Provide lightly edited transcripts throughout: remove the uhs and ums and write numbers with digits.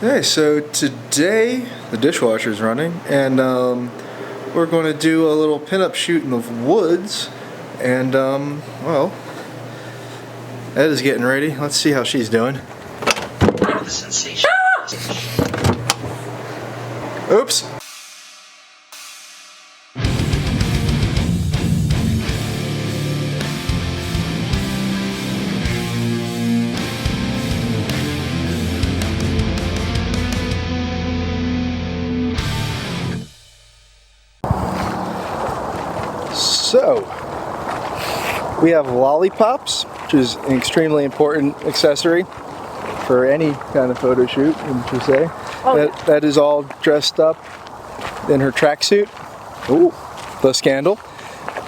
Hey, so today the dishwasher's running, and we're going to do a little pinup shoot in the woods, and well, Ed is getting ready. Let's see how she's doing. The sensation. Oops. So, we have lollipops, which is an extremely important accessory for any kind of photo shoot, wouldn't you say? Oh, That is all dressed up in her tracksuit. Ooh, the scandal.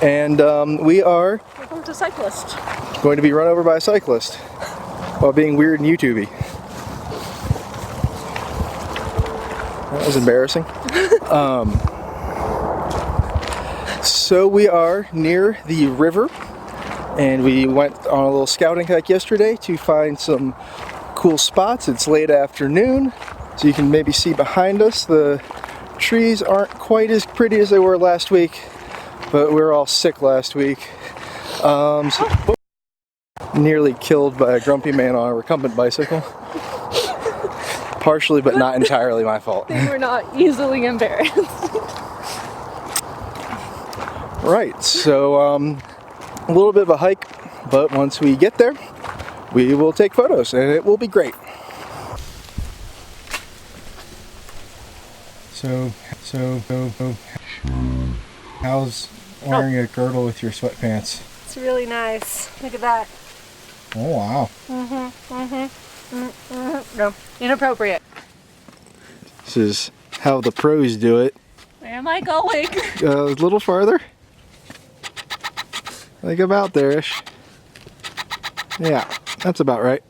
And we are here comes a cyclist. going to be run over by a cyclist while being weird and YouTubey. That was embarrassing. So we are near the river, and we went on a little scouting hike yesterday to find some cool spots. It's late afternoon, so you can maybe see behind us the trees aren't quite as pretty as they were last week, but we were all sick last week. Nearly killed by a grumpy man on a recumbent bicycle. Partially, but not entirely my fault. They were not easily embarrassed. Right, so a little bit of a hike, but once we get there, we will take photos, and it will be great. So, how's wearing a girdle with your sweatpants? It's really nice. Look at that. Oh, wow. No, inappropriate. This is how the pros do it. Where am I going? A little farther. Like about there-ish. Yeah, that's about right.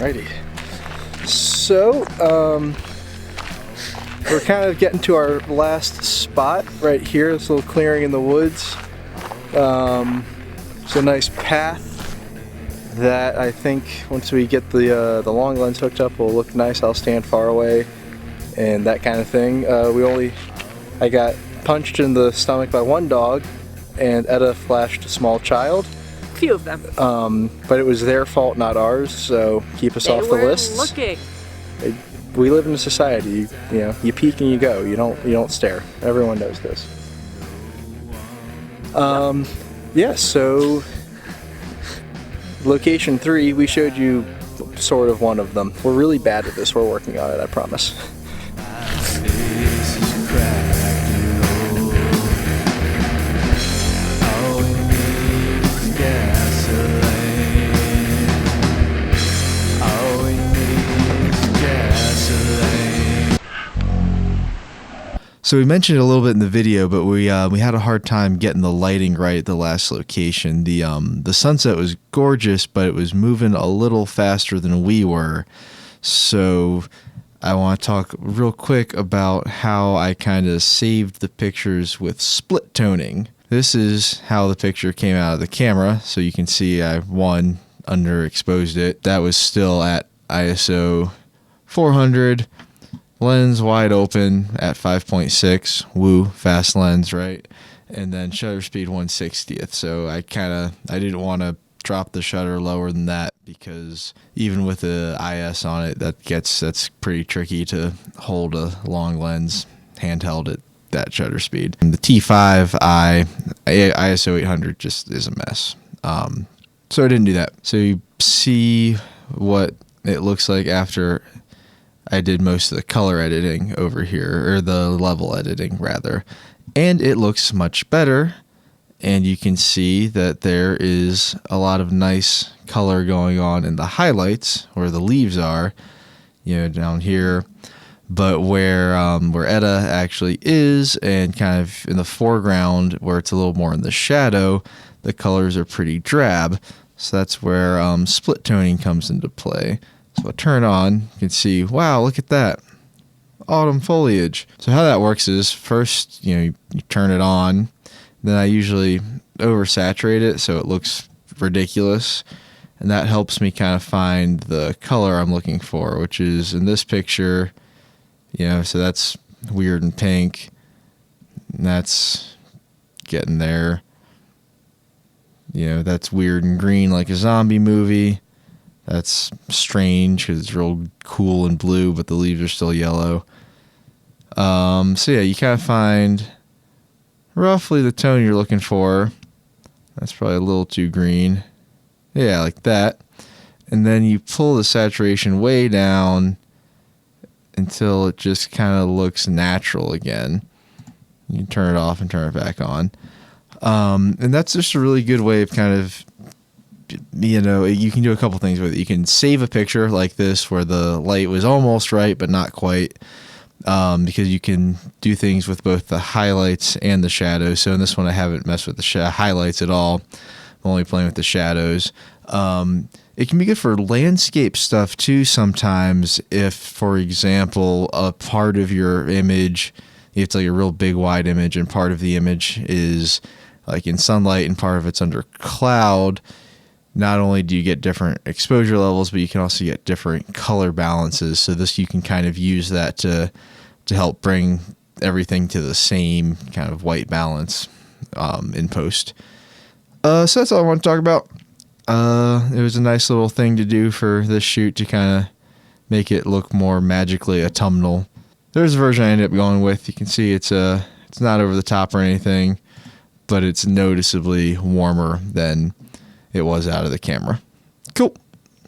Alrighty. So, we're kind of getting to our last spot right here, this little clearing in the woods. It's a nice path that I think once we get the long lens hooked up will look nice. I'll stand far away and that kind of thing. I got punched in the stomach by one dog, and Etta flashed a small child. Few of them. But it was their fault, not ours, so keep us off the lists. Looking. We live in a society, you know, you peek and you go, you don't stare. Everyone knows this. Yeah, so location 3, we showed you sort of one of them. We're really bad at this, we're working on it, I promise. So we mentioned it a little bit in the video, but we had a hard time getting the lighting right at the last location. The sunset was gorgeous, but it was moving a little faster than we were. So I want to talk real quick about how I kind of saved the pictures with split toning. This is how the picture came out of the camera. So you can see I underexposed it. That was still at ISO 400. Lens wide open at 5.6, woo, fast lens, right? And then shutter speed 1/60th. So I didn't want to drop the shutter lower than that, because even with the IS on it, that's pretty tricky to hold a long lens handheld at that shutter speed. And the T5i ISO 800 just is a mess. So I didn't do that. So you see what it looks like after I did most of the color editing over here, or the level editing rather, and it looks much better. And you can see that there is a lot of nice color going on in the highlights where the leaves are, you know, down here. but where Etta actually is, and kind of in the foreground where it's a little more in the shadow, the colors are pretty drab. So that's where split toning comes into play. So I turn on, you can see, wow, look at that. Autumn foliage. So how that works is first, you turn it on, then I usually oversaturate it so it looks ridiculous, and that helps me kind of find the color I'm looking for, which is in this picture, so that's weird and pink, and that's getting there. That's weird and green like a zombie movie. That's strange because it's real cool and blue, but the leaves are still yellow. So yeah, you kind of find roughly the tone you're looking for. That's probably a little too green. Yeah, like that. And then you pull the saturation way down until it just kind of looks natural again. You turn it off and turn it back on. And that's just a really good way of kind of, you can do a couple things with it. You can save a picture like this where the light was almost right, but not quite. Because you can do things with both the highlights and the shadows. So in this one, I haven't messed with the highlights at all. I'm only playing with the shadows. It can be good for landscape stuff too sometimes if, for example, a part of your image, it's like a real big wide image and part of the image is like in sunlight and part of it's under cloud. Not only do you get different exposure levels, but you can also get different color balances. So this, you can kind of use that to help bring everything to the same kind of white balance in post. So that's all I want to talk about. It was a nice little thing to do for this shoot to kind of make it look more magically autumnal. There's a version I ended up going with. You can see it's not over the top or anything, but it's noticeably warmer than it was out of the camera. Cool.